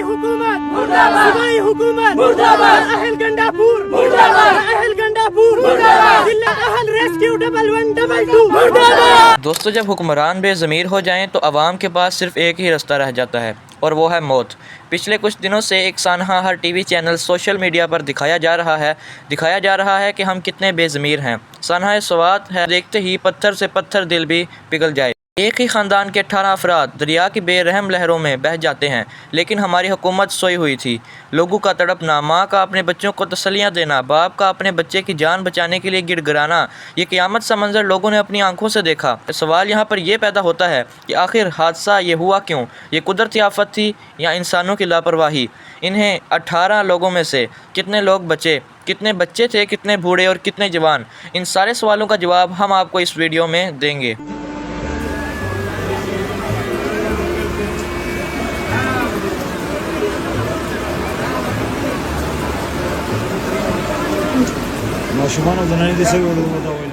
हुकूमत मुर्दाबाद, सूबाई हुकूमत मुर्दाबाद, अहल गंडापुर मुर्दाबाद, अहल गंडापुर मुर्दाबाद, जिला अहल रेस्क्यू 1112 मुर्दाबाद। दोस्तों, जब हुक्मरान बेज़मीर हो जाएं तो आवाम के पास सिर्फ एक ही रास्ता रह जाता है और वो है मौत। पिछले कुछ दिनों से एक सानहा हर टीवी चैनल सोशल मीडिया पर दिखाया जा रहा है कि हम कितने बेज़मीर हैं। सानहा सवात है, देखते ही पत्थर से पत्थर दिल भी पिघल जाए। एक ही ख़ानदान के 18 अफराद दरिया की बेरहम लहरों में बह जाते हैं, लेकिन हमारी हुकूमत सोई हुई थी। लोगों का तड़पना, माँ का अपने बच्चों को तसल्लियाँ देना, बाप का अपने बच्चे की जान बचाने के लिए गिड़गिड़ाना, ये क़यामत सा मंज़र लोगों ने अपनी आंखों से देखा। सवाल यहाँ पर यह पैदा होता है कि आखिर हादसा ये हुआ क्यों? ये कुदरती आफत थी या इंसानों की लापरवाही? इन्हें 18 लोगों में से कितने लोग बचे, कितने बच्चे थे, कितने बूढ़े और कितने जवान? इन सारे सवालों का जवाब हम आपको इस वीडियो में देंगे।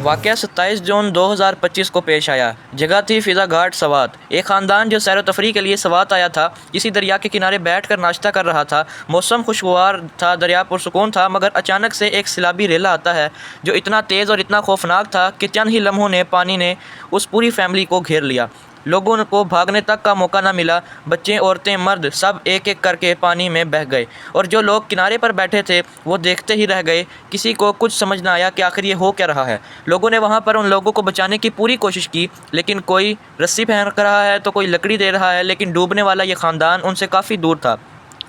वाक़या 27 जून 2025 को पेश आया। जगह थी फ़िज़ा घाट सवात। एक ख़ानदान जो सैर तफरी के लिए सवात आया था, इसी दरिया के किनारे बैठकर नाश्ता कर रहा था। मौसम खुशगवार था, दरिया पुरसुकून था, मगर अचानक से एक सैलाबी रेला आता है जो इतना तेज़ और इतना खौफनाक था कि चंद ही लम्हों ने पानी ने उस पूरी फैमिली को घेर लिया। लोगों को भागने तक का मौका न मिला। बच्चे, औरतें, मर्द सब एक एक करके पानी में बह गए और जो लोग किनारे पर बैठे थे वो देखते ही रह गए। किसी को कुछ समझ ना आया कि आखिर ये हो क्या रहा है। लोगों ने वहाँ पर उन लोगों को बचाने की पूरी कोशिश की, लेकिन कोई रस्सी पहन रहा है तो कोई लकड़ी दे रहा है, लेकिन डूबने वाला ये ख़ानदान उनसे काफ़ी दूर था।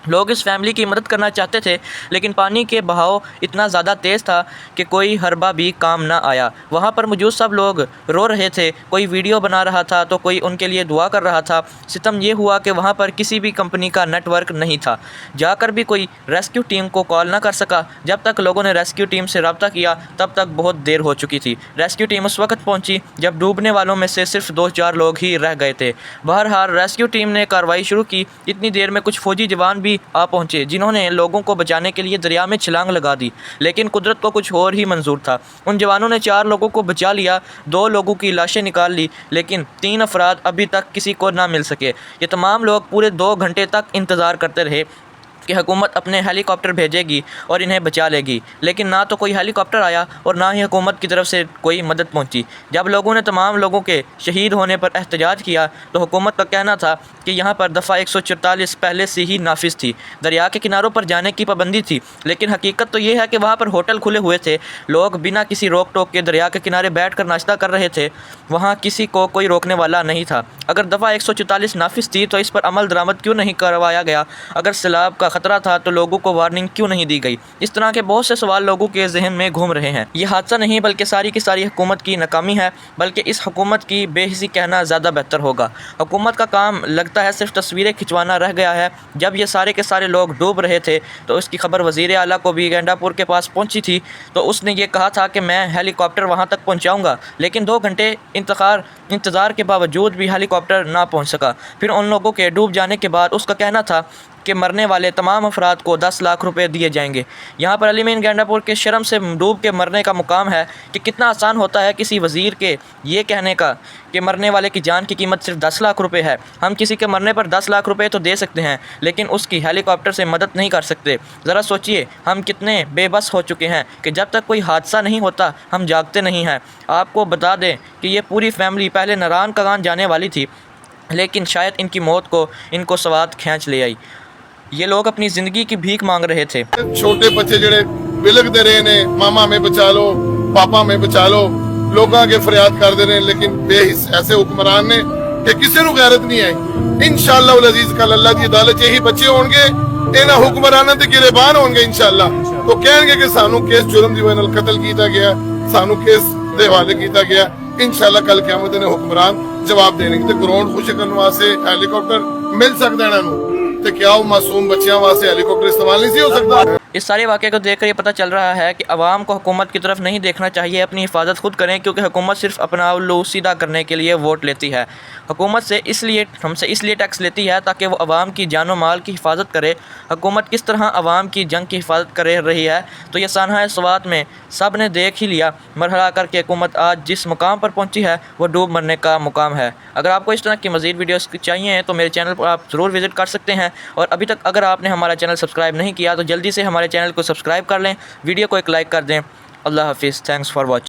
लोग इस फैमिली की मदद करना चाहते थे, लेकिन पानी के बहाव इतना ज़्यादा तेज़ था कि कोई हरबा भी काम ना आया। वहाँ पर मौजूद सब लोग रो रहे थे, कोई वीडियो बना रहा था तो कोई उनके लिए दुआ कर रहा था। सितम ये हुआ कि वहाँ पर किसी भी कंपनी का नेटवर्क नहीं था, जाकर भी कोई रेस्क्यू टीम को कॉल ना कर सका। जब तक लोगों ने रेस्क्यू टीम से रब्ता किया तब तक बहुत देर हो चुकी थी। रेस्क्यू टीम उस वक्त पहुँची जब डूबने वालों में से सिर्फ 2-4 लोग ही रह गए थे। बहरहाल रेस्क्यू टीम ने कार्रवाई शुरू की। इतनी देर में कुछ फ़ौजी जवान भी आ पहुँचे, जिन्होंने लोगों को बचाने के लिए दरिया में छलांग लगा दी, लेकिन कुदरत को कुछ और ही मंजूर था। उन जवानों ने 4 लोगों को बचा लिया, 2 लोगों की लाशें निकाल ली, लेकिन 3 अफराद अभी तक किसी को ना मिल सके। ये तमाम लोग पूरे 2 घंटे तक इंतज़ार करते रहे कि हुकूमत अपने हेलीकॉप्टर भेजेगी और इन्हें बचा लेगी, लेकिन ना तो कोई हेलीकॉप्टर आया और ना ही हुकूमत की तरफ से कोई मदद पहुंची। जब लोगों ने तमाम लोगों के शहीद होने पर एहतजाज किया तो हुकूमत का कहना था कि यहाँ पर दफ़ा 144 पहले से ही नाफिज थी। दरिया के किनारों पर जाने की पाबंदी थी, लेकिन हकीकत तो ये है कि वहाँ पर होटल खुले हुए थे। लोग बिना किसी रोक टोक के दरिया के किनारे बैठ कर नाश्ता कर रहे थे। वहाँ किसी को कोई रोकने वाला नहीं था। अगर दफ़ा 144 नाफिज थी तो इस पर अमल दरामद क्यों नहीं करवाया गया? अगर सैलाब का खतरा था तो लोगों को वार्निंग क्यों नहीं दी गई? इस तरह के बहुत से सवाल लोगों के जहन में घूम रहे हैं। ये हादसा नहीं बल्कि सारी की सारी हुकूमत की नाकामी है, बल्कि इस हुकूमत की बेहिसी कहना ज़्यादा बेहतर होगा। हुकूमत का काम लगता है सिर्फ तस्वीरें खिंचवाना रह गया है। जब ये सारे के सारे लोग डूब रहे थे तो इसकी खबर वज़ीर आला को भी गंडापुर के पास पहुंची थी, तो उसने ये कहा था कि मैं हेलीकॉप्टर वहां तक पहुंचाऊंगा, लेकिन 2 घंटे इंतज़ार के बावजूद भी हेलीकॉप्टर ना पहुंच सका। फिर उन लोगों के डूब जाने के बाद उसका कहना था कि मरने वाले तमाम अफराद को 10 लाख रुपए दिए जाएंगे। यहाँ पर अली मीन गंडापुर के शर्म से डूब के मरने का मुकाम है कि कितना आसान होता है किसी वज़ीर के ये कहने का कि मरने वाले की जान की कीमत सिर्फ 10 लाख रुपए है। हम किसी के मरने पर 10 लाख रुपए तो दे सकते हैं, लेकिन उसकी हेलीकॉप्टर से मदद नहीं कर सकते। ज़रा सोचिए हम कितने बेबस हो चुके हैं कि जब तक कोई हादसा नहीं होता हम जागते नहीं हैं। आपको बता दें कि ये पूरी फैमिली पहले नारान कगान जाने वाली थी, लेकिन शायद इनकी मौत को इनको सवात खींच ले आई। ये लोग अपनी ज़िंदगी की भीख मांग रहे थे। छोटे बच्चे जड़े बिलकते रहे ने, मामा में बचा लो, पापा में बचा लो, लोगों के फरियाद करते रहे, लेकिन बेहिस ऐसे हुक्मरान ने कि किसी को गैरत नहीं आई। इंशाअल्लाह उल अजीज कल अल्लाह की अदालत यही बच्चे होंगे, इन्हां हुक्मरानां ते गिरबान होंगे इंशाअल्लाह। तो कहेंगे कि सानू केस जुर्म दी वजह नाल कत्ल किया गया, सानू केस दे हवाले किया गया। इंशाअल्लाह कल क़यामत ने हुक्मरान जवाब देने ते ग्राउंड खुश करने वास्ते हेलीकॉप्टर मिल सकदा इन्हां नूं, ते क्या वो मासूम बच्चों वास्ते हेलीकॉप्टर इस्तेमाल नहीं सी हो सकता? اس سارے واقعے کو دیکھ کر یہ پتہ چل رہا ہے کہ عوام کو حکومت کی طرف نہیں دیکھنا چاہیے، اپنی حفاظت خود کریں، کیونکہ حکومت صرف اپنا الو سیدھا کرنے کے لیے ووٹ لیتی ہے۔ حکومت ہم سے اس لیے ٹیکس لیتی ہے تاکہ وہ عوام کی جان و مال کی حفاظت کرے۔ حکومت کس طرح عوام کی جنگ کی حفاظت کر رہی ہے تو یہ سانحہ سوات میں سب نے دیکھ ہی لیا۔ مرحلہ کر کے حکومت آج جس مقام پر پہنچی ہے وہ ڈوب مرنے کا مقام ہے۔ اگر آپ کو اس طرح کی مزید ویڈیوز چاہیے تو میرے چینل پر آپ ضرور وزٹ کر سکتے ہیں، اور ابھی تک اگر آپ نے ہمارا چینل سبسکرائب نہیں کیا تو جلدی سے ہمارے چینل کو سبسکرائب کر لیں، ویڈیو کو ایک لائک کر دیں۔ اللہ حافظ، تھینکس فار واچنگ۔